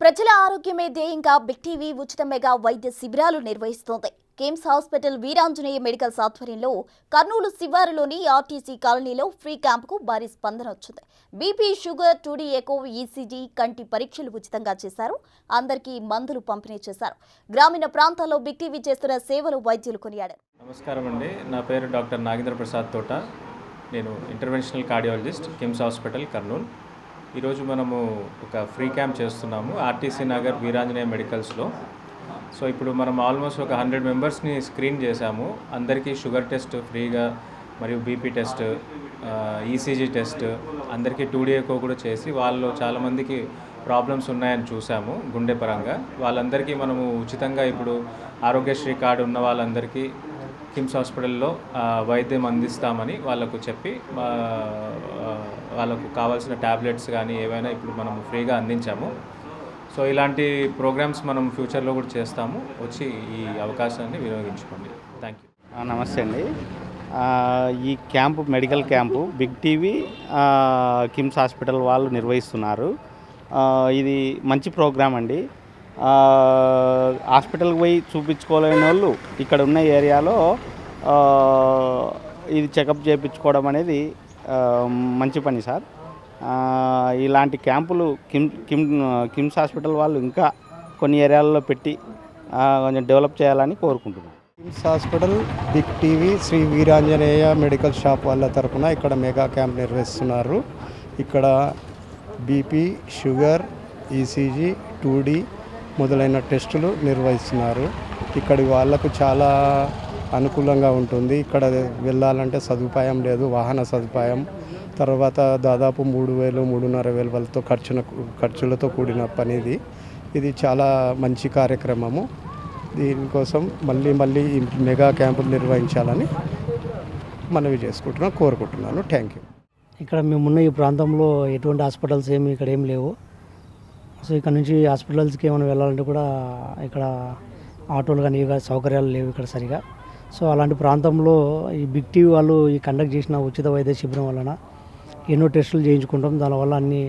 ప్రజల ఆరోగ్యమే ధ్యేయంగా బిగ్ టీవీ ఉచిత మెగా వైద్య శిబిరాలు నిర్వహిస్తోంది. కిమ్స్ హాస్పిటల్ వీరాంజనేయ మెడికల్స్ ఆధ్వర్యంలో కర్నూలు శివారులోని ఆర్టీసీ కాలనీలో ఫ్రీ క్యాంపుకు భారీ స్పందన వచ్చింది. BP, sugar, 2D echo, ECG, కంటి పరీక్షలు ఉచితంగా చేశారు. అందరికీ మందులు పంపిణీ చేశారు. గ్రామీణ ప్రాంతాల్లో బిగ్ టీవీ చేస్తున్న సేవలు వైద్యులు కొనియాడారు. నమస్కారం అండి, నా పేరు డాక్టర్ నాగేంద్ర ప్రసాద్ తోట. నేను interventional cardiologist, KIMS hospital Kurnool. ఈరోజు మనము ఒక ఫ్రీ క్యాంప్ చేస్తున్నాము ఆర్టీసీ నగర్ వీరాంజనేయ మెడికల్స్లో. సో ఇప్పుడు మనం ఆల్మోస్ట్ ఒక 100 మెంబర్స్ని స్క్రీన్ చేశాము. అందరికీ షుగర్ టెస్ట్ ఫ్రీగా, మరియు బీపీ టెస్ట్, ఈసీజీ టెస్ట్, అందరికీ 2D ఎకో కూడా చేసి వాళ్ళు చాలామందికి ప్రాబ్లమ్స్ ఉన్నాయని చూసాము గుండె పరంగా. వాళ్ళందరికీ మనము ఉచితంగా ఇప్పుడు ఆరోగ్యశ్రీ కార్డు ఉన్న వాళ్ళందరికీ కిమ్స్ హాస్పిటల్లో వైద్యం అందిస్తామని వాళ్ళకు చెప్పి వాళ్ళకు కావాల్సిన ట్యాబ్లెట్స్ కానీ ఏవైనా ఇప్పుడు మనం ఫ్రీగా అందించాము. సో ఇలాంటి ప్రోగ్రామ్స్ మనం ఫ్యూచర్లో కూడా చేస్తాము. వచ్చి ఈ అవకాశాన్ని వినియోగించుకోండి. Thank you. నమస్తే అండి. ఈ camp medical camp big TV KIMS hospital వాళ్ళు నిర్వహిస్తున్నారు. ఇది మంచి ప్రోగ్రామ్ అండి. హాస్పిటల్కి పోయి చూపించుకోలేని వాళ్ళు ఇక్కడ ఉన్న ఏరియాలో ఇది చెకప్ చేయించుకోవడం అనేది మంచి పని సార్. ఇలాంటి క్యాంపులు కిమ్స్ హాస్పిటల్ వాళ్ళు ఇంకా కొన్ని ఏరియాలలో పెట్టి కొంచెం డెవలప్ చేయాలని కోరుకుంటున్నాను. KIMS hospital, big TV, Shri Veeranjaneya medical shop వాళ్ళ తరఫున ఇక్కడ మెగా క్యాంప్ నిర్వహిస్తున్నారు. ఇక్కడ బీపీ, షుగర్, ఈసీజీ, 2D మొదలైన టెస్టులు నిర్వహిస్తున్నారు. ఇక్కడి వాళ్ళకు చాలా అనుకూలంగా ఉంటుంది. ఇక్కడ వెళ్ళాలంటే సదుపాయం లేదు, వాహన సదుపాయం. తర్వాత దాదాపు 3,000, 3,500 వాళ్ళతో ఖర్చులతో కూడిన పనిది. ఇది చాలా మంచి కార్యక్రమము. దీనికోసం మళ్ళీ ఈ మెగా క్యాంపులు నిర్వహించాలని మనవి కోరుకుంటున్నాను. Thank you. ఇక్కడ మేమున్న ఈ ప్రాంతంలో ఎటువంటి హాస్పిటల్స్ ఇక్కడ ఏం లేవు. సో ఇక్కడ నుంచి హాస్పిటల్స్కి ఏమైనా వెళ్ళాలంటే కూడా ఇక్కడ ఆటోలు కానీ ఇవి సౌకర్యాలు లేవు ఇక్కడ సరిగా. సో అలాంటి ప్రాంతంలో ఈ బిగ్ టీవీ వాళ్ళు ఈ కండక్ట్ చేసిన ఉచిత వైద్య శిబిరం వలన ఎన్నో టెస్టులు చేయించుకుంటాం. దానివల్ల అన్నీ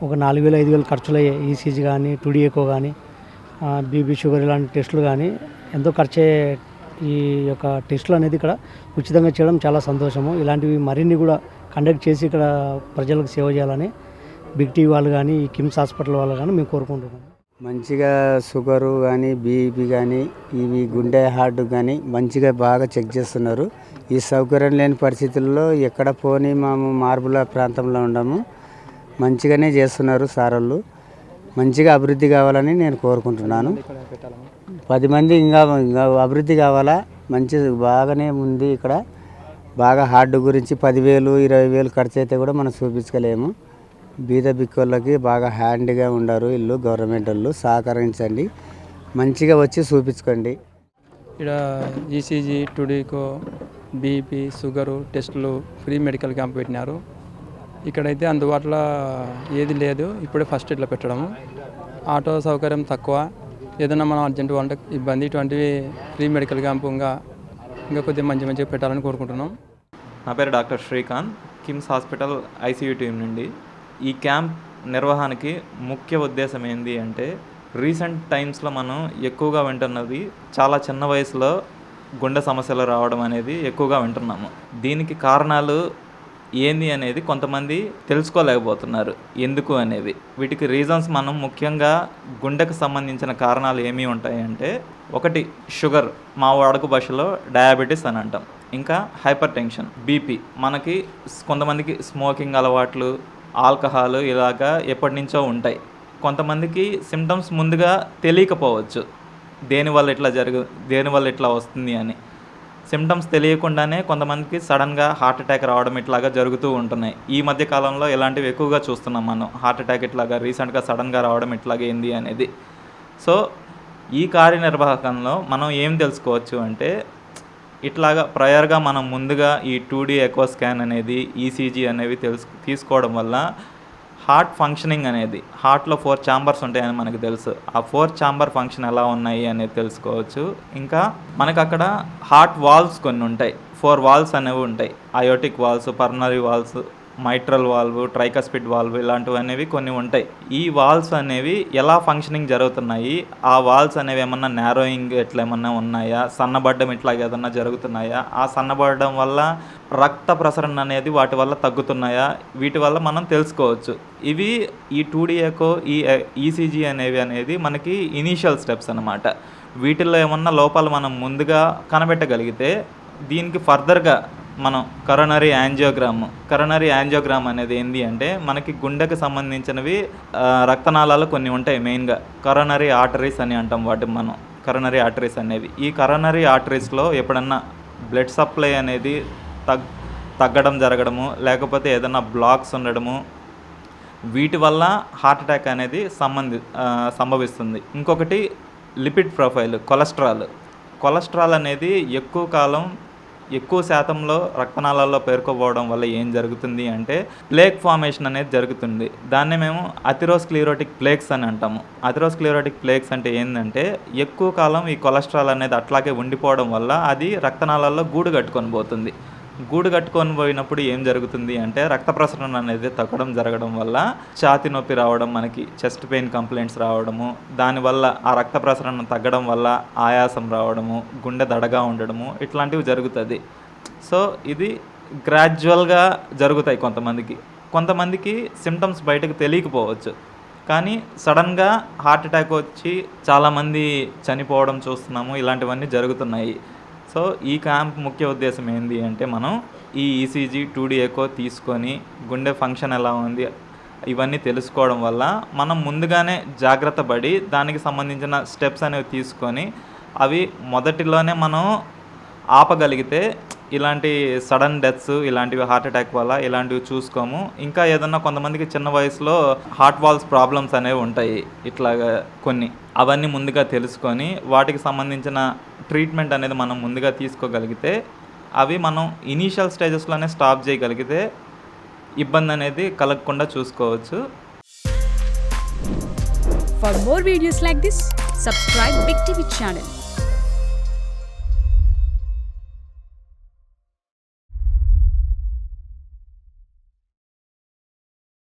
ఒక 4,000, 5,000 ఖర్చులు అయ్యాయి. ఈసీజీ కానీ, 2D ఎకో కానీ, బీపీ, షుగర్ ఇలాంటి టెస్టులు కానీ ఎంతో ఖర్చయ్యే ఈ యొక్క టెస్టులు అనేది ఇక్కడ ఉచితంగా చేయడం చాలా సంతోషము. ఇలాంటివి మరిన్ని కూడా కండక్ట్ చేసి ఇక్కడ ప్రజలకు సేవ చేయాలని బిగ్ టీవీ వాళ్ళు కానీ, ఈ కిమ్స్ హాస్పిటల్ వాళ్ళు కానీ మేము కోరుకుంటున్నాం. మంచిగా షుగరు కానీ, బీపీ కానీ, ఇవి గుండె హార్ట్ కానీ మంచిగా బాగా చెక్ చేస్తున్నారు. ఈ సౌకర్యం లేని పరిస్థితుల్లో ఎక్కడ పోని మేము మార్బుల ప్రాంతంలో ఉండము. మంచిగానే చేస్తున్నారు సార్ వాళ్ళు. మంచిగా అభివృద్ధి కావాలని నేను కోరుకుంటున్నాను. 10 మంది ఇంకా అభివృద్ధి కావాలా. మంచి బాగానే ఉంది ఇక్కడ. బాగా హార్ట్ గురించి 10,000, 20,000 ఖర్చు అయితే కూడా మనం చూపించలేము. బీద బిక్కోళ్ళకి బాగా హ్యాండ్గా ఉండరు. ఇల్లు గవర్నమెంట్ వాళ్ళు సహకరించండి. మంచిగా వచ్చి చూపించుకోండి. ఇక్కడ ECG, 2D echo, BP, sugar టెస్టులు ఫ్రీ మెడికల్ క్యాంప్ పెట్టినారు. ఇక్కడైతే అందుబాటులో ఏది లేదు. ఇప్పుడే ఫస్ట్ ఇట్లా పెట్టడము. ఆటో సౌకర్యం తక్కువ. ఏదైనా మనం అర్జెంట్ అంటే ఇబ్బంది. ఇటువంటివి ఫ్రీ మెడికల్ క్యాంపు ఇంకా కొద్దిగా మంచిగా పెట్టాలని కోరుకుంటున్నాం. నా పేరు doctor Srikanth, KIMS hospital ICU team నుండి. ఈ క్యాంప్ నిర్వహణకి ముఖ్య ఉద్దేశం ఏంటి అంటే, రీసెంట్ టైమ్స్లో మనం ఎక్కువగా వింటున్నది చాలా చిన్న వయసులో గుండె సమస్యలు రావడం అనేది ఎక్కువగా వింటున్నాము. దీనికి కారణాలు ఏంది అనేది కొంతమంది తెలుసుకోలేకపోతున్నారు, ఎందుకు అనేది. వీటికి రీజన్స్ మనం ముఖ్యంగా గుండెకు సంబంధించిన కారణాలు ఏమి ఉంటాయి అంటే, ఒకటి షుగర్, మా వాడుక భాషలో డయాబెటీస్ అని అంటాం. ఇంకా హైపర్ టెన్షన్, బీపీ. మనకి కొంతమందికి స్మోకింగ్ అలవాట్లు, ఆల్కహాల్ ఇలాగా ఎప్పటి నుంచో ఉంటాయి. కొంతమందికి సిమ్టమ్స్ ముందుగా తెలియకపోవచ్చు, దేనివల్ల ఇట్లా వస్తుంది అని. సిమ్టమ్స్ తెలియకుండానే కొంతమందికి సడన్గా హార్ట్ అటాక్ రావడం ఇట్లాగా జరుగుతూ ఉంటున్నాయి. ఈ మధ్య కాలంలో ఇలాంటివి ఎక్కువగా చూస్తున్నాం మనం. హార్ట్ అటాక్ ఇట్లాగా రీసెంట్గా సడన్గా రావడం ఇట్లాగా ఏంది అనేది. సో ఈ కార్యనిర్వాహకంలో మనం ఏం తెలుసుకోవచ్చు అంటే, ఇట్లాగా ప్రయర్గా మనం ముందుగా ఈ 2D ఎకో స్కాన్ అనేది, ఈసీజీ అనేవి తీసుకోవడం వల్ల హార్ట్ ఫంక్షనింగ్ అనేది, హార్ట్లో 4 ఛాంబర్స్ ఉంటాయని మనకు తెలుసు. ఆ 4 ఛాంబర్ ఫంక్షన్ ఎలా ఉన్నాయి అనేది తెలుసుకోవచ్చు. ఇంకా మనకు అక్కడ హార్ట్ వాల్వ్స్ కొన్ని ఉంటాయి, 4 వాల్వ్స్ అనేవి ఉంటాయి. Aortic valves, pulmonary valves, mitral valve, tricuspid valve ఇలాంటివి అనేవి కొన్ని ఉంటాయి. ఈ వాల్వ్స్ అనేవి ఎలా ఫంక్షనింగ్ జరుగుతున్నాయి, ఆ వాల్వ్స్ అనేవి ఏమన్నా నారోయింగ్ ఇట్లా ఏమన్నా ఉన్నాయా, సన్నబడ్డం ఇట్లా ఏదన్నా జరుగుతున్నాయా, ఆ సన్నబడడం వల్ల రక్త ప్రసరణ అనేది వాటి వల్ల తగ్గుతున్నాయా, వీటి వల్ల మనం తెలుసుకోవచ్చు. ఇవి ఈ 2D ఎకో, ఈ ఈసీజీ అనేది మనకి ఇనీషియల్ స్టెప్స్ అన్నమాట. వీటిల్లో ఏమన్నా లోపాలు మనం ముందుగా కనిపెట్టగలిగితే దీనికి ఫర్దర్గా మనం కరోనరీ యాంజియోగ్రామ్ అనేది ఏంటి అంటే మనకి గుండెకి సంబంధించినవి రక్తనాళాలు కొన్ని ఉంటాయి. మెయిన్గా కరోనరీ ఆర్టరీస్ అని అంటాం వాటిని మనం. కరోనరీ ఆర్టరీస్ అనేవి ఈ కరోనరీ ఆర్టరీస్లో ఎప్పుడన్నా బ్లడ్ సప్లై అనేది తగ్గడం జరగడము, లేకపోతే ఏదన్నా బ్లాక్స్ ఉండడము, వీటి వల్ల హార్ట్ అటాక్ అనేది సంభవిస్తుంది. ఇంకొకటి లిపిడ్ ప్రొఫైల్, కొలెస్ట్రాల్ అనేది ఎక్కువ శాతంలో రక్తనాళాల్లో పేరుకోపోవడం వల్ల ఏం జరుగుతుంది అంటే ప్లేక్ ఫార్మేషన్ అనేది జరుగుతుంది. దాన్ని మేము అథెరోస్క్లెరోటిక్ ప్లేక్స్ అని అంటాము. అథెరోస్క్లెరోటిక్ ప్లేక్స్ అంటే ఏంటంటే ఎక్కువ కాలం ఈ కొలెస్ట్రాల్ అనేది అట్లాగే ఉండిపోవడం వల్ల అది రక్తనాళాల్లో గూడు కట్టుకొని పోతుంది. గూడు కట్టుకొని పోయినప్పుడు ఏం జరుగుతుంది అంటే రక్త ప్రసరణ అనేది తగ్గడం జరగడం వల్ల ఛాతీ నొప్పి రావడం, మనకి చెస్ట్ పెయిన్ కంప్లైంట్స్ రావడము, దానివల్ల ఆ రక్త ప్రసరణ తగ్గడం వల్ల ఆయాసం రావడము, గుండె దడగా ఉండడము ఇట్లాంటివి జరుగుతుంది. సో ఇది గ్రాడ్యువల్గా జరుగుతాయి. కొంతమందికి సిమ్టమ్స్ బయటకు తెలియకపోవచ్చు, కానీ సడన్గా హార్ట్ అటాక్ వచ్చి చాలామంది చనిపోవడం చూస్తున్నాము. ఇలాంటివన్నీ జరుగుతున్నాయి. సో ఈ క్యాంప్ ముఖ్య ఉద్దేశం ఏంటి అంటే మనం ఈ ఈసీజీ 2D ఎకో తీసుకొని గుండె ఫంక్షన్ ఎలా ఉంది ఇవన్నీ తెలుసుకోవడం వల్ల మనం ముందుగానే జాగ్రత్త పడి దానికి సంబంధించిన స్టెప్స్ అనేవి తీసుకొని అవి మొదటిలోనే మనం ఆపగలిగితే ఇలాంటి సడన్ డెత్స్, ఇలాంటివి హార్ట్ అటాక్ వల్ల ఇలాంటివి చూసుకోము. ఇంకా ఏదన్నా కొంతమందికి చిన్న వయసులో హార్ట్ వాల్స్ ప్రాబ్లమ్స్ అనేవి ఉంటాయి. ఇట్లాగా కొన్ని అవన్నీ ముందుగా తెలుసుకొని వాటికి సంబంధించిన ట్రీట్మెంట్ అనేది మనం ముందుగా తీసుకోగలిగితే అవి మనం ఇనీషియల్ స్టేజెస్లోనే స్టాప్ చేయగలిగితే ఇబ్బంది అనేది కలగకుండా చూసుకోవచ్చు. For more videos like this, subscribe Big TV channel.